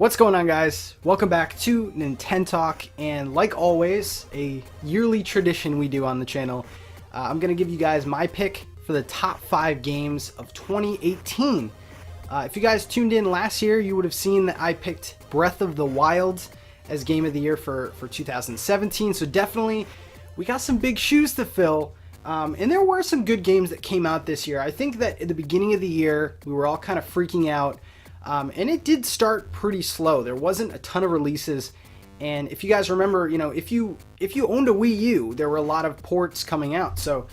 What's going on, guys? Welcome back to NintenTalk, and like always, a yearly tradition we do on the channel. I'm going to give you guys my pick for the top 5 games of 2018. If you guys tuned in last year, you would have seen that I picked Breath of the Wild as Game of the Year for 2017, so definitely we got some big shoes to fill. And there were some good games that came out this year. I think that at the beginning of the year, we were all kind of freaking out. And it did start pretty slow. There wasn't a ton of releases, and if you guys remember, if you owned a Wii U, there were a lot of ports coming out. So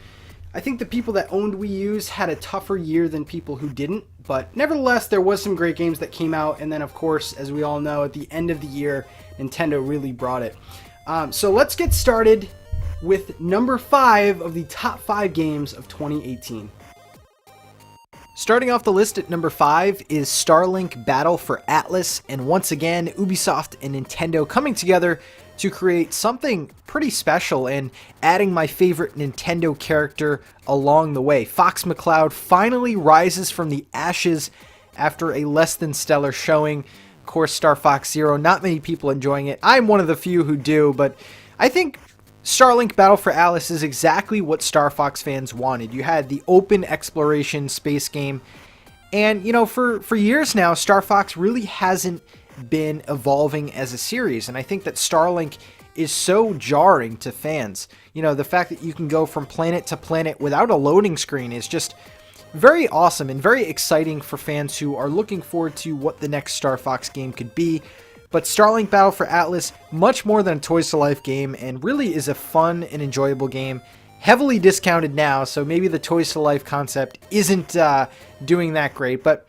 I think the people that owned Wii U's had a tougher year than people who didn't. But nevertheless, there was some great games that came out, and then of course, as we all know, at the end of the year, Nintendo really brought it. So let's get started with number 5 of the top 5 games of 2018. Starting off the list at number 5 is Starlink Battle for Atlas, and once again, Ubisoft and Nintendo coming together to create something pretty special and adding my favorite Nintendo character along the way. Fox McCloud finally rises from the ashes after a less than stellar showing. Of course, Star Fox Zero, not many people enjoying it. I'm one of the few who do, but I think Starlink Battle for Atlas is exactly what Star Fox fans wanted. You had the open exploration space game, and for years now, Star Fox really hasn't been evolving as a series, and I think that Starlink is so jarring to fans. The fact that you can go from planet to planet without a loading screen is just very awesome and very exciting for fans who are looking forward to what the next Star Fox game could be. But Starlink Battle for Atlas, much more than a Toys to Life game, and really is a fun and enjoyable game. Heavily discounted now, so maybe the Toys to Life concept isn't doing that great. But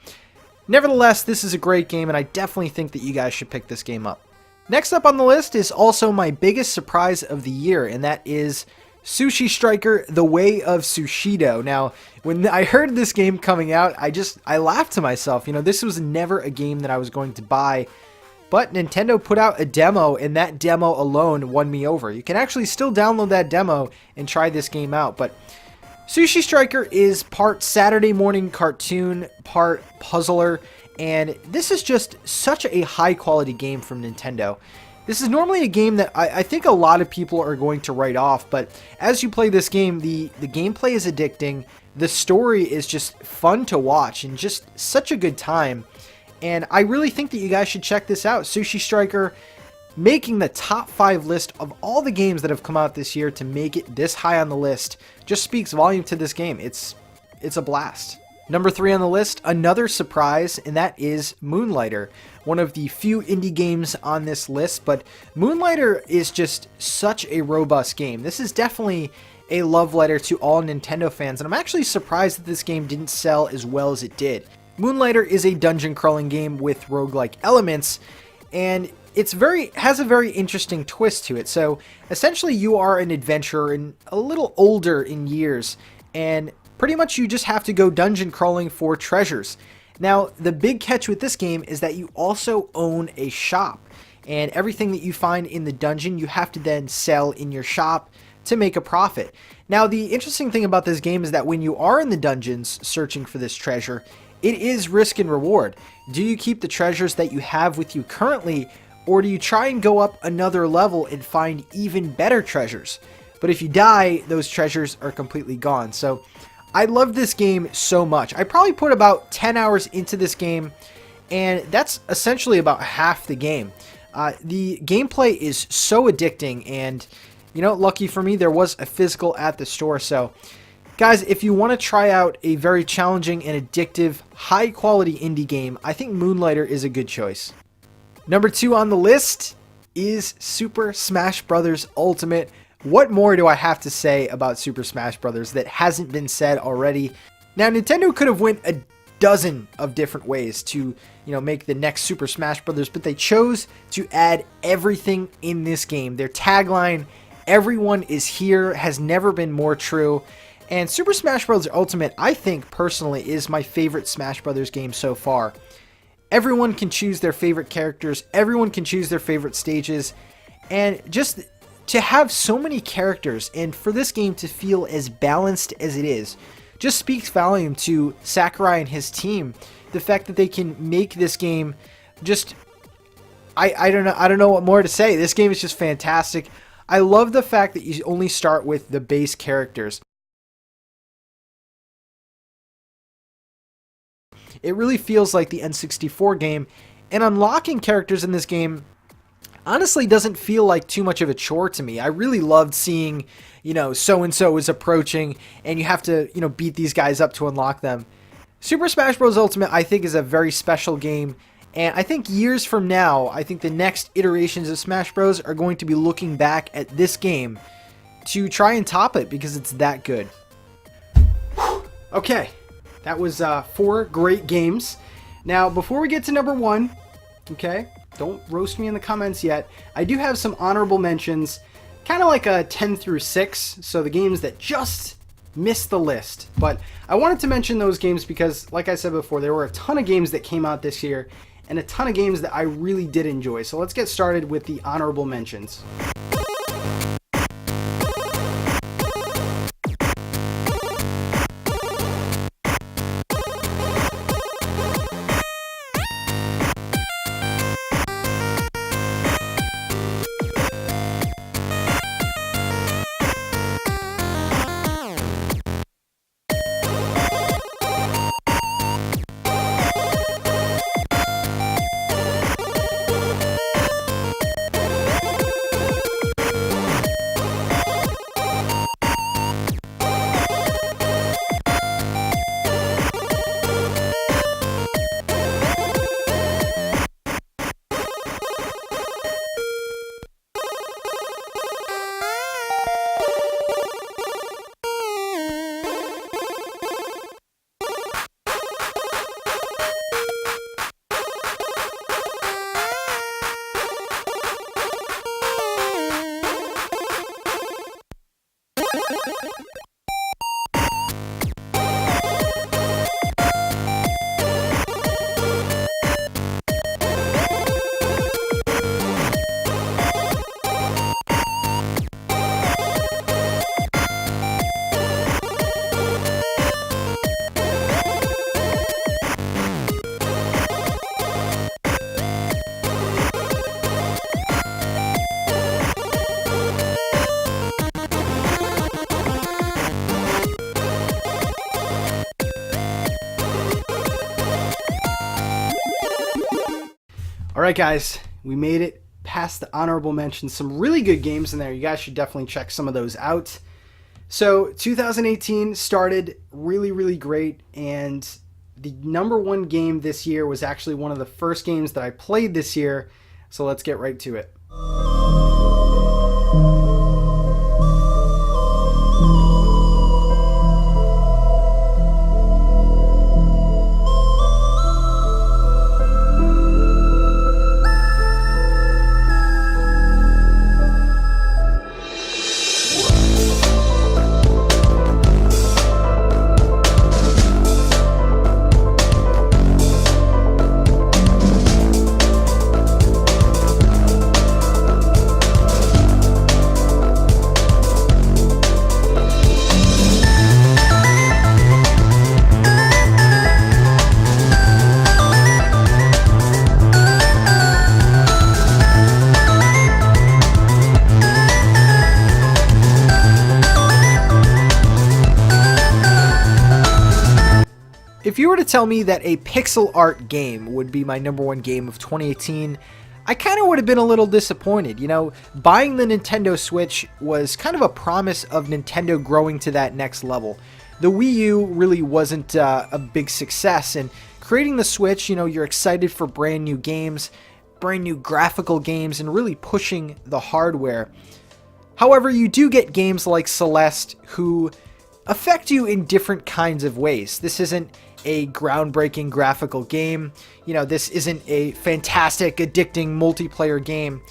nevertheless, this is a great game, and I definitely think that you guys should pick this game up. Next up on the list is also my biggest surprise of the year, and that is Sushi Striker: The Way of Sushido. Now, when I heard this game coming out, I laughed to myself. This was never a game that I was going to buy. But Nintendo put out a demo, and that demo alone won me over. You can actually still download that demo and try this game out. But Sushi Striker is part Saturday morning cartoon, part puzzler, and this is just such a high-quality game from Nintendo. This is normally a game that I think a lot of people are going to write off, but as you play this game, the gameplay is addicting, the story is just fun to watch, and just such a good time. And I really think that you guys should check this out. Sushi Striker making the top 5 list of all the games that have come out this year to make it this high on the list just speaks volume to this game. It's a blast. Number 3 on the list, another surprise, and that is Moonlighter. One of the few indie games on this list, but Moonlighter is just such a robust game. This is definitely a love letter to all Nintendo fans, and I'm actually surprised that this game didn't sell as well as it did. Moonlighter is a dungeon crawling game with roguelike elements, and has a very interesting twist to it. So essentially you are an adventurer and a little older in years, and pretty much you just have to go dungeon crawling for treasures. Now, the big catch with this game is that you also own a shop, and everything that you find in the dungeon you have to then sell in your shop to make a profit. Now, the interesting thing about this game is that when you are in the dungeons searching for this treasure, it is risk and reward. Do you keep the treasures that you have with you currently, or do you try and go up another level and find even better treasures? But if you die, those treasures are completely gone. So I love this game so much. I probably put about 10 hours into this game, and that's essentially about half the game. The gameplay is so addicting, and lucky for me, there was a physical at the store. So guys, if you want to try out a very challenging and addictive, high-quality indie game, I think Moonlighter is a good choice. Number 2 on the list is Super Smash Bros. Ultimate. What more do I have to say about Super Smash Bros. That hasn't been said already? Now, Nintendo could have went a dozen of different ways to, make the next Super Smash Bros., but they chose to add everything in this game. Their tagline, "Everyone is here," has never been more true. And Super Smash Bros. Ultimate, I think, personally, is my favorite Smash Bros. Game so far. Everyone can choose their favorite characters, everyone can choose their favorite stages, and just to have so many characters, and for this game to feel as balanced as it is, just speaks volume to Sakurai and his team. The fact that they can make this game just I don't know what more to say. This game is just fantastic. I love the fact that you only start with the base characters. It really feels like the N64 game, and unlocking characters in this game honestly doesn't feel like too much of a chore to me. I really loved seeing, so-and-so is approaching, and you have to, beat these guys up to unlock them. Super Smash Bros. Ultimate, I think, is a very special game, and I think years from now, I think the next iterations of Smash Bros. Are going to be looking back at this game to try and top it, because it's that good. Okay, that was 4 great games. Now, before we get to number 1, okay, don't roast me in the comments yet, I do have some honorable mentions, kind of like a 10 through 6, so the games that just missed the list. But I wanted to mention those games because, like I said before, there were a ton of games that came out this year, and a ton of games that I really did enjoy. So let's get started with the honorable mentions. Alright guys, we made it past the honorable mentions. Some really good games in there. You guys should definitely check some of those out. So 2018 started really great, and the number 1 game this year was actually one of the first games that I played this year. So let's get right to it. If you were to tell me that a pixel art game would be my number 1 game of 2018, I kind of would have been a little disappointed. Buying the Nintendo Switch was kind of a promise of Nintendo growing to that next level. The Wii U really wasn't a big success, and creating the Switch, you're excited for brand new games, brand new graphical games, and really pushing the hardware. However, you do get games like Celeste who affect you in different kinds of ways. This isn't a groundbreaking graphical game. This isn't a fantastic, addicting multiplayer game.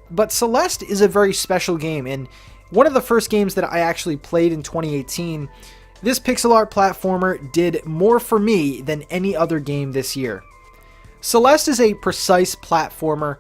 But Celeste is a very special game, and one of the first games that I actually played in 2018. This pixel art platformer did more for me than any other game this year. Celeste is a precise platformer,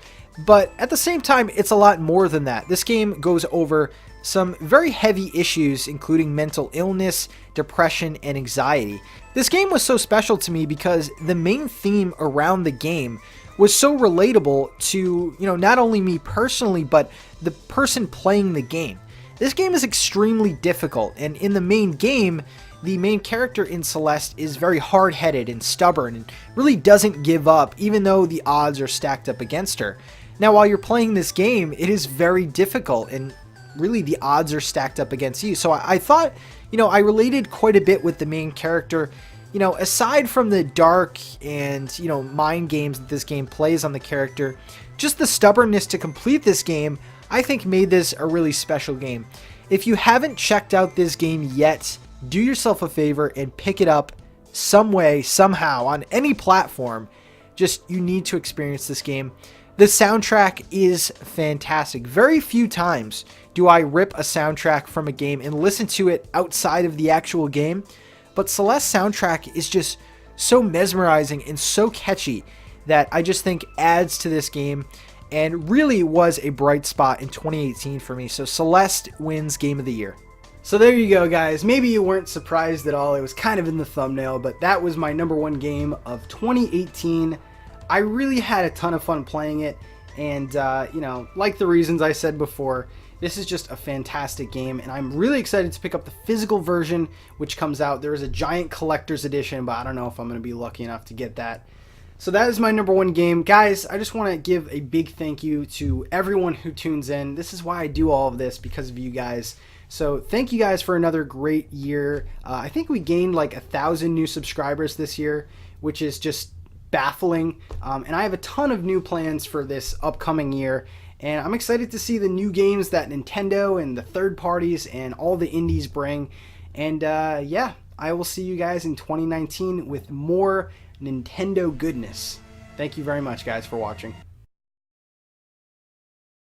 but at the same time, it's a lot more than that. This game goes over some very heavy issues, including mental illness, depression, and anxiety. This game was so special to me because the main theme around the game was so relatable to, not only me personally, but the person playing the game. This game is extremely difficult, and in the main game, the main character in Celeste is very hard-headed and stubborn and really doesn't give up, even though the odds are stacked up against her. Now, while you're playing this game, it is very difficult, and really the odds are stacked up against you. So I thought, I related quite a bit with the main character. Aside from the dark and, mind games that this game plays on the character, just the stubbornness to complete this game, I think made this a really special game. If you haven't checked out this game yet, do yourself a favor and pick it up some way, somehow, on any platform. Just, you need to experience this game. The soundtrack is fantastic. Very few times do I rip a soundtrack from a game and listen to it outside of the actual game, but Celeste's soundtrack is just so mesmerizing and so catchy that I just think adds to this game and really was a bright spot in 2018 for me. So Celeste wins Game of the Year. So there you go, guys. Maybe you weren't surprised at all. It was kind of in the thumbnail, but that was my #1 game of 2018. I really had a ton of fun playing it, and like the reasons I said before, this is just a fantastic game, and I'm really excited to pick up the physical version, which comes out. There is a giant collector's edition, but I don't know if I'm going to be lucky enough to get that. So that is my #1 game. Guys, I just want to give a big thank you to everyone who tunes in. This is why I do all of this, because of you guys. So thank you guys for another great year. I think we gained like 1,000 new subscribers this year, which is just baffling. And I have a ton of new plans for this upcoming year. And I'm excited to see the new games that Nintendo and the third parties and all the indies bring. And yeah, I will see you guys in 2019 with more Nintendo goodness. Thank you very much, guys, for watching.